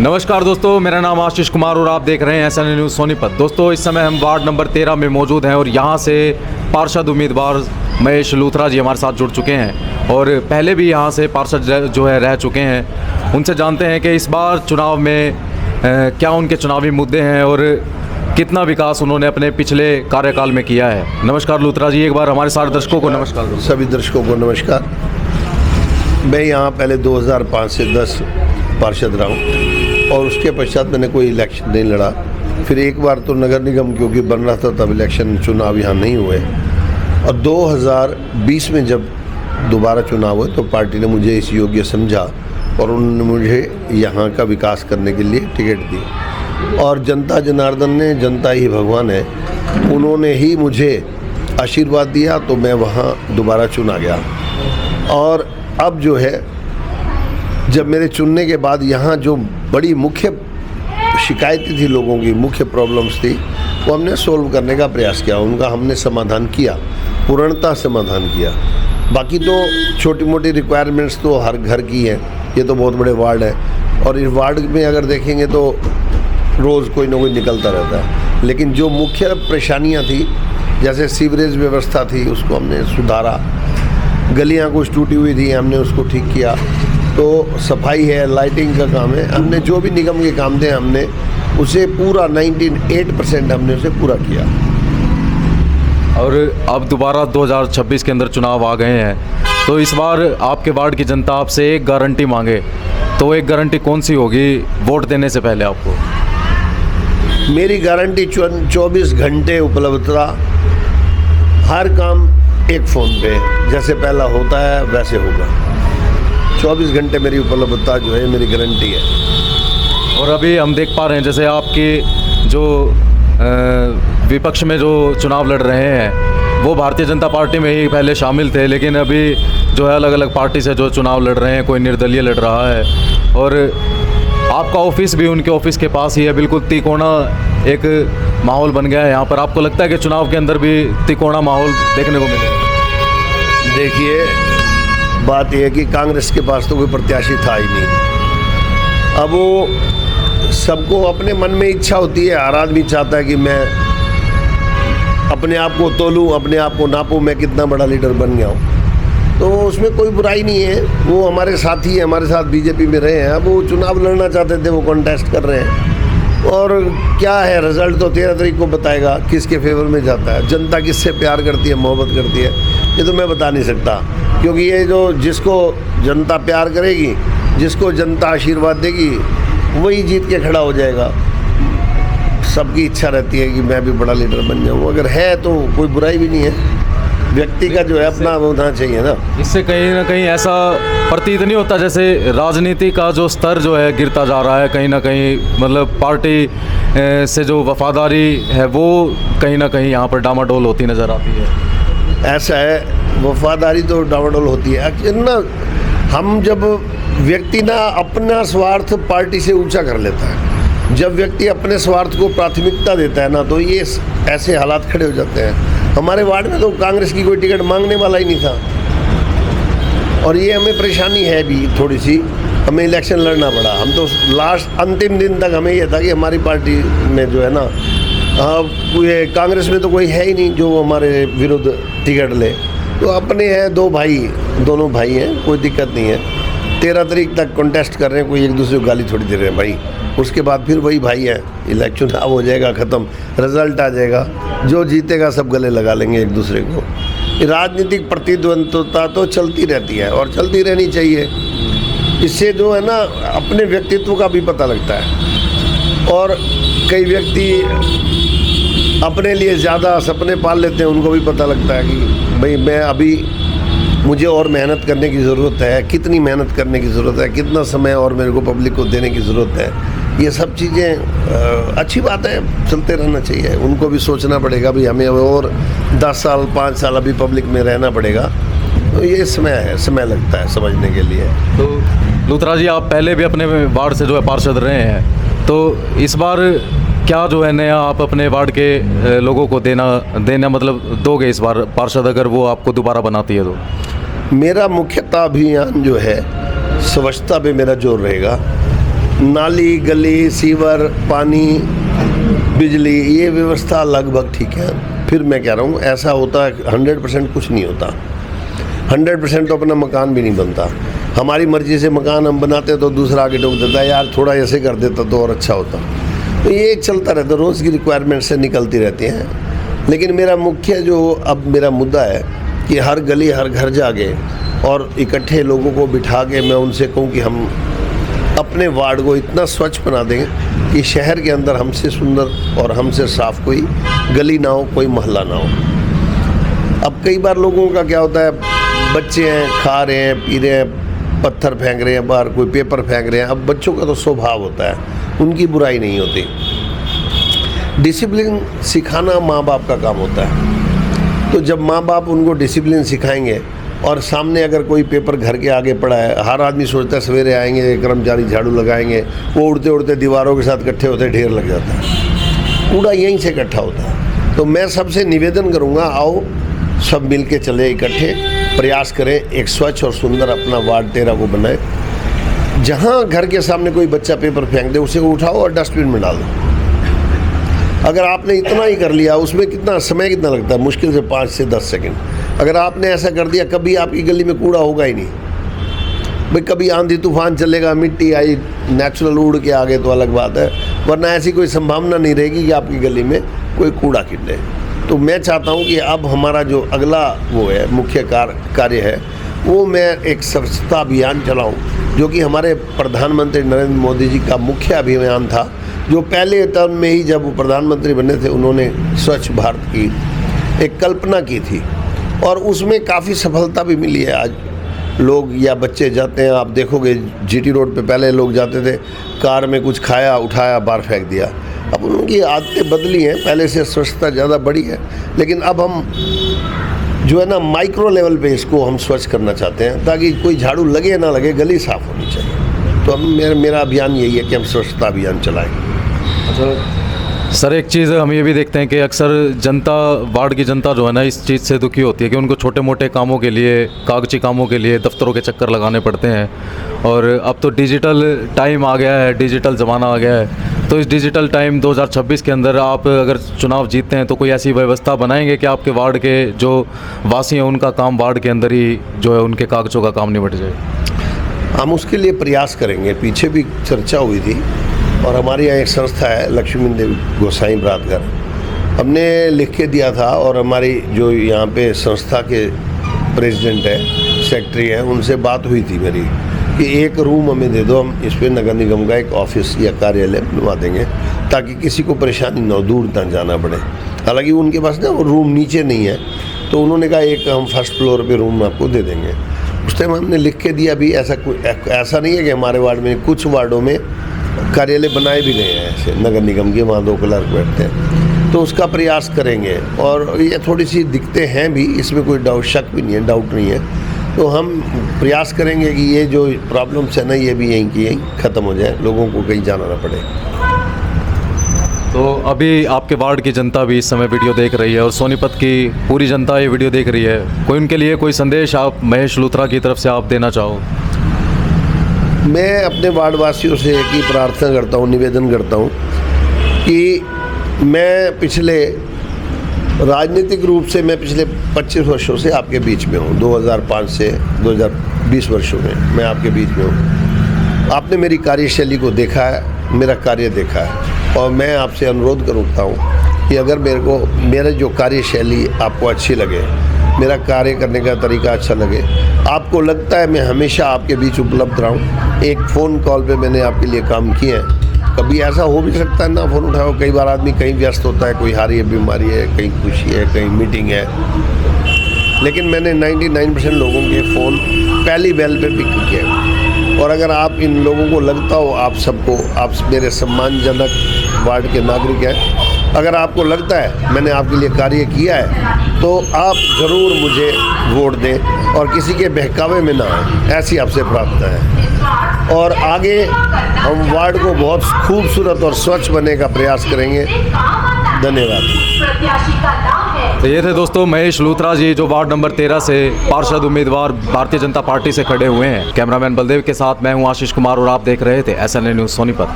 नमस्कार दोस्तों, मेरा नाम आशीष कुमार और आप देख रहे हैं SN न्यूज़ सोनीपत। दोस्तों, इस समय हम वार्ड नंबर 13 में मौजूद हैं और यहाँ से पार्षद उम्मीदवार महेश लूथरा जी हमारे साथ जुड़ चुके हैं और पहले भी यहाँ से पार्षद जो है रह चुके हैं। उनसे जानते हैं कि इस बार चुनाव में क्या उनके चुनावी मुद्दे हैं और कितना विकास उन्होंने अपने पिछले कार्यकाल में किया है। नमस्कार लूथरा जी, एक बार हमारे सारे दर्शकों को नमस्कार। सभी दर्शकों को नमस्कार। मैं यहाँ पहले 2005 से 10 पार्षद रहा हूँ और उसके पश्चात मैंने कोई इलेक्शन नहीं लड़ा। फिर एक बार तो नगर निगम क्योंकि बन रहा था तब इलेक्शन चुनाव यहाँ नहीं हुए और 2020 में जब दोबारा चुनाव हुए तो पार्टी ने मुझे इस योग्य समझा और उन्होंने मुझे यहाँ का विकास करने के लिए टिकट दी। और जनता जनार्दन ने, जनता ही भगवान है, उन्होंने ही मुझे आशीर्वाद दिया तो मैं वहाँ दोबारा चुना गया। और अब जो है, जब मेरे चुनने के बाद यहाँ जो बड़ी मुख्य शिकायतें थी लोगों की, मुख्य प्रॉब्लम्स थी, वो हमने सोल्व करने का प्रयास किया। उनका हमने समाधान किया, पूर्णतः समाधान किया। बाकी तो छोटी मोटी रिक्वायरमेंट्स तो हर घर की हैं। ये तो बहुत बड़े वार्ड है और इस वार्ड में अगर देखेंगे तो रोज़ कोई ना कोई निकलता रहता है। लेकिन जो मुख्य परेशानियाँ थी, जैसे सीवरेज व्यवस्था थी, उसको हमने सुधारा। गलियाँ कुछ टूटी हुई थी, हमने उसको ठीक किया। तो सफाई है, लाइटिंग का काम है, हमने जो भी निगम के काम थे हमने उसे पूरा 98% हमने उसे पूरा किया। और अब दोबारा 2026 के अंदर चुनाव आ गए हैं, तो इस बार आपके वार्ड की जनता आपसे एक गारंटी मांगे तो एक गारंटी कौन सी होगी वोट देने से पहले आपको? मेरी गारंटी 24 घंटे उपलब्धता, हर काम एक फ़ोन पे जैसे पहला होता है वैसे होगा। 24 घंटे मेरी उपलब्धता जो है मेरी गारंटी है। और अभी हम देख पा रहे हैं जैसे आपकी जो विपक्ष में जो चुनाव लड़ रहे हैं वो भारतीय जनता पार्टी में ही पहले शामिल थे, लेकिन अभी जो है अलग अलग पार्टी से जो चुनाव लड़ रहे हैं, कोई निर्दलीय लड़ रहा है और आपका ऑफिस भी उनके ऑफिस के पास ही है। बिल्कुल तिकोना एक माहौल बन गया है यहाँ पर। आपको लगता है कि चुनाव के अंदर भी तिकोना माहौल देखने को मिलेगा? देखिए, बात यह है कि कांग्रेस के पास तो कोई प्रत्याशी था ही नहीं। अब वो सबको अपने मन में इच्छा होती है, हर आदमी चाहता है कि मैं अपने आप को तोलूं, अपने आप को नापूं, मैं कितना बड़ा लीडर बन गया हूँ। तो उसमें कोई बुराई नहीं है। वो हमारे साथी हैं, हमारे साथ बीजेपी में रहे हैं। अब वो चुनाव लड़ना चाहते थे, वो कॉन्टेस्ट कर रहे हैं और क्या है रिजल्ट तो 13 तारीख को बताएगा किसके फेवर में जाता है। जनता किससे प्यार करती है, मोहब्बत करती है, ये तो मैं बता नहीं सकता, क्योंकि ये जो जिसको जनता प्यार करेगी, जिसको जनता आशीर्वाद देगी, वही जीत के खड़ा हो जाएगा। सबकी इच्छा रहती है कि मैं भी बड़ा लीडर बन जाऊँ। अगर है तो कोई बुराई भी नहीं है, व्यक्ति का जो है अपना होना चाहिए ना। इससे कहीं ना कहीं ऐसा प्रतीत नहीं होता जैसे राजनीति का जो स्तर जो है गिरता जा रहा है कहीं ना कहीं, मतलब पार्टी से जो वफादारी है वो कहीं ना कहीं यहाँ पर डामाडोल होती नज़र आती है? ऐसा है, वफादारी तो डामाडोल होती है ना। हम जब व्यक्ति ना अपना स्वार्थ पार्टी से ऊंचा कर लेता है, जब व्यक्ति अपने स्वार्थ को प्राथमिकता देता है ना, तो ये ऐसे हालात खड़े हो जाते हैं। हमारे वार्ड में तो कांग्रेस की कोई टिकट मांगने वाला ही नहीं था और ये हमें परेशानी है भी थोड़ी सी। हमें इलेक्शन लड़ना पड़ा। हम तो लास्ट अंतिम दिन तक हमें ये था कि हमारी पार्टी में जो है ना, ये कांग्रेस में तो कोई है ही नहीं जो हमारे विरुद्ध टिकट ले। तो अपने हैं दो भाई, दोनों भाई हैं, कोई दिक्कत नहीं है। 13 तारीख तक कॉन्टेस्ट कर रहे हैं, कोई एक दूसरे को गाली थोड़ी दे रहे हैं भाई। उसके बाद फिर वही भाई हैं, इलेक्शन चुनाव हो जाएगा, ख़त्म, रिजल्ट आ जाएगा, जो जीतेगा सब गले लगा लेंगे एक दूसरे को। राजनीतिक प्रतिद्वंद्विता तो चलती रहती है और चलती रहनी चाहिए। इससे जो है ना अपने व्यक्तित्व का भी पता लगता है। और कई व्यक्ति अपने लिए ज़्यादा सपने पाल लेते हैं, उनको भी पता लगता है कि भाई मैं अभी मुझे और मेहनत करने की ज़रूरत है, कितनी मेहनत करने की ज़रूरत है, कितना समय और मेरे को पब्लिक को देने की ज़रूरत है। ये सब चीज़ें अच्छी बात है, चलते रहना चाहिए। उनको भी सोचना पड़ेगा भी हमें और 10 साल 5 साल अभी पब्लिक में रहना पड़ेगा। तो ये समय है, समय लगता है समझने के लिए। तो लूथरा जी, आप पहले भी अपने वार्ड से जो है पार्षद रहे हैं, तो इस बार क्या जो है नया आप अपने वार्ड के लोगों को देना मतलब दोगे इस बार पार्षद, अगर वो आपको दोबारा बनाती है तो? मेरा मुख्यतः अभियान जो है स्वच्छता पे मेरा जोर रहेगा। नाली, गली, सीवर, पानी, बिजली, ये व्यवस्था लगभग ठीक है। फिर मैं कह रहा हूँ ऐसा होता है 100% कुछ नहीं होता। 100% तो अपना मकान भी नहीं बनता। हमारी मर्जी से मकान हम बनाते तो दूसरा आगे टोक देता है, यार थोड़ा ऐसे कर देता तो और अच्छा होता। तो ये चलता रहता, रोज़ की रिक्वायरमेंट से निकलती रहती हैं। लेकिन मेरा मुख्य जो अब मेरा मुद्दा है कि हर गली हर घर जाके और इकट्ठे लोगों को बिठा के मैं उनसे कहूँ कि हम अपने वार्ड को इतना स्वच्छ बना देंगे कि शहर के अंदर हमसे सुंदर और हमसे साफ कोई गली ना हो, कोई मोहल्ला ना हो। अब कई बार लोगों का क्या होता है, बच्चे हैं, खा रहे हैं, पी रहे हैं, पत्थर फेंक रहे हैं बाहर, कोई पेपर फेंक रहे हैं। अब बच्चों का तो स्वभाव होता है, उनकी बुराई नहीं होती। डिसिप्लिन सिखाना माँ बाप का काम होता है। तो जब माँ बाप उनको डिसिप्लिन सिखाएंगे और सामने अगर कोई पेपर घर के आगे पड़ा है, हर आदमी सोचता है सवेरे आएंगे कर्मचारी झाड़ू लगाएंगे, वो उड़ते उड़ते दीवारों के साथ इकट्ठे होते ढेर लग जाता है, कूड़ा यहीं से इकट्ठा होता है। तो मैं सबसे निवेदन करूँगा, आओ सब मिल के चले, इकट्ठे प्रयास करें, एक स्वच्छ और सुंदर अपना वार्ड 13 को बनाए। जहाँ घर के सामने कोई बच्चा पेपर फेंक दे उसे उठाओ और डस्टबिन में डाल दो। अगर आपने इतना ही कर लिया, उसमें कितना समय कितना लगता है, मुश्किल से 5 से 10 सेकंड। अगर आपने ऐसा कर दिया, कभी आपकी गली में कूड़ा होगा ही नहीं भाई। कभी आंधी तूफान चलेगा, मिट्टी आई, नेचुरल उड़ के आ गए तो अलग बात है, वरना ऐसी कोई संभावना नहीं रहेगी कि आपकी गली में कोई कूड़ा गिरे। तो मैं चाहता हूँ कि अब हमारा जो अगला वो है मुख्य कार्य है, वो मैं एक स्वच्छता अभियान चलाऊँ, जो कि हमारे प्रधानमंत्री नरेंद्र मोदी जी का मुख्य अभियान था, जो पहले टर्म में ही जब वो प्रधानमंत्री बने थे उन्होंने स्वच्छ भारत की एक कल्पना की थी और उसमें काफ़ी सफलता भी मिली है। आज लोग या बच्चे जाते हैं, आप देखोगे जीटी रोड पे पहले लोग जाते थे, कार में कुछ खाया, उठाया, बाहर फेंक दिया। अब उनकी आदतें बदली हैं, पहले से स्वच्छता ज़्यादा बढ़ी है। लेकिन अब हम जो है ना माइक्रो लेवल पे इसको हम स्वच्छ करना चाहते हैं, ताकि कोई झाड़ू लगे ना लगे, गली साफ़ होनी चाहिए। तो हम मेरा अभियान यही है कि हम स्वच्छता अभियान चलाएँ। सर, एक चीज़ हम ये भी देखते हैं कि अक्सर जनता, वार्ड की जनता जो है ना, इस चीज़ से दुखी होती है कि उनको छोटे मोटे कामों के लिए, कागजी कामों के लिए दफ्तरों के चक्कर लगाने पड़ते हैं। और अब तो डिजिटल टाइम आ गया है, डिजिटल ज़माना आ गया है। तो इस डिजिटल टाइम 2026 के अंदर आप अगर चुनाव जीतते हैं तो कोई ऐसी व्यवस्था बनाएंगे कि आपके वार्ड के जो वासी हैं उनका काम वार्ड के अंदर ही जो है उनके कागज़ों का काम निपट जाए? हम उसके लिए प्रयास करेंगे। पीछे भी चर्चा हुई थी और हमारे यहाँ एक संस्था है लक्ष्मी देवी गोसाई बरातघर, हमने लिख के दिया था और हमारी जो यहाँ पे संस्था के प्रेसिडेंट है, सेक्रेटरी हैं, उनसे बात हुई थी मेरी कि एक रूम हमें दे दो, हम इस पर नगर निगम का एक ऑफिस या कार्यालय बनवा देंगे ताकि किसी को परेशानी न हो, दूर तक जाना पड़े। हालांकि उनके पास ना वो रूम नीचे नहीं है, तो उन्होंने कहा एक हम फर्स्ट फ्लोर पे रूम आपको दे देंगे। उस टाइम हमने लिख के दिया भी। ऐसा नहीं है कि हमारे वार्ड में, कुछ वार्डों में कार्यालय बनाए भी गए हैं ऐसे नगर निगम के, वहाँ 2 क्लर्क बैठते हैं, तो उसका प्रयास करेंगे। और ये थोड़ी सी दिक्कतें हैं भी, इसमें कोई शक भी नहीं है, डाउट नहीं है। तो हम प्रयास करेंगे कि ये जो प्रॉब्लम्स है ना, ये भी यहीं की यहीं ख़त्म हो जाए, लोगों को कहीं जाना ना पड़े। तो अभी आपके वार्ड की जनता भी इस समय वीडियो देख रही है और सोनीपत की पूरी जनता ये वीडियो देख रही है, कोई उनके लिए कोई संदेश आप महेश लूथरा की तरफ से आप देना चाहो? मैं अपने वार्डवासियों से एक ही प्रार्थना करता हूँ, निवेदन करता हूँ कि मैं पिछले राजनीतिक रूप से मैं पिछले 25 वर्षों से आपके बीच में हूँ। 2005 से 2020 वर्षों में मैं आपके बीच में हूँ। आपने मेरी कार्यशैली को देखा है, मेरा कार्य देखा है, और मैं आपसे अनुरोध करता हूँ कि अगर मेरा जो कार्यशैली आपको अच्छी लगे, मेरा कार्य करने का तरीका अच्छा लगे, आपको लगता है मैं हमेशा आपके बीच उपलब्ध रहूं, एक फ़ोन कॉल पे मैंने आपके लिए काम किए हैं। कभी ऐसा हो भी सकता है ना फ़ोन उठाओ, कई बार आदमी कहीं व्यस्त होता है, कोई हारी है, बीमारी है, कहीं खुशी है, कहीं मीटिंग है, लेकिन मैंने 99% लोगों के फ़ोन पहली बेल पे पिक किए। और अगर आप इन लोगों को लगता हो, आप मेरे सम्मानजनक वार्ड के नागरिक हैं, अगर आपको लगता है मैंने आपके लिए कार्य किया है, तो आप ज़रूर मुझे वोट दें और किसी के बहकावे में ना आए, ऐसी आपसे प्रार्थना है। और आगे हम वार्ड को बहुत खूबसूरत और स्वच्छ बनने का प्रयास करेंगे। धन्यवाद। प्रत्याशी का नाम है। तो ये थे दोस्तों महेश लूथरा जी, जो वार्ड नंबर 13 से पार्षद उम्मीदवार भारतीय जनता पार्टी से खड़े हुए हैं। कैमरामैन बलदेव के साथ मैं हूं आशीष कुमार और आप देख रहे थे SNA न्यूज़ सोनीपत।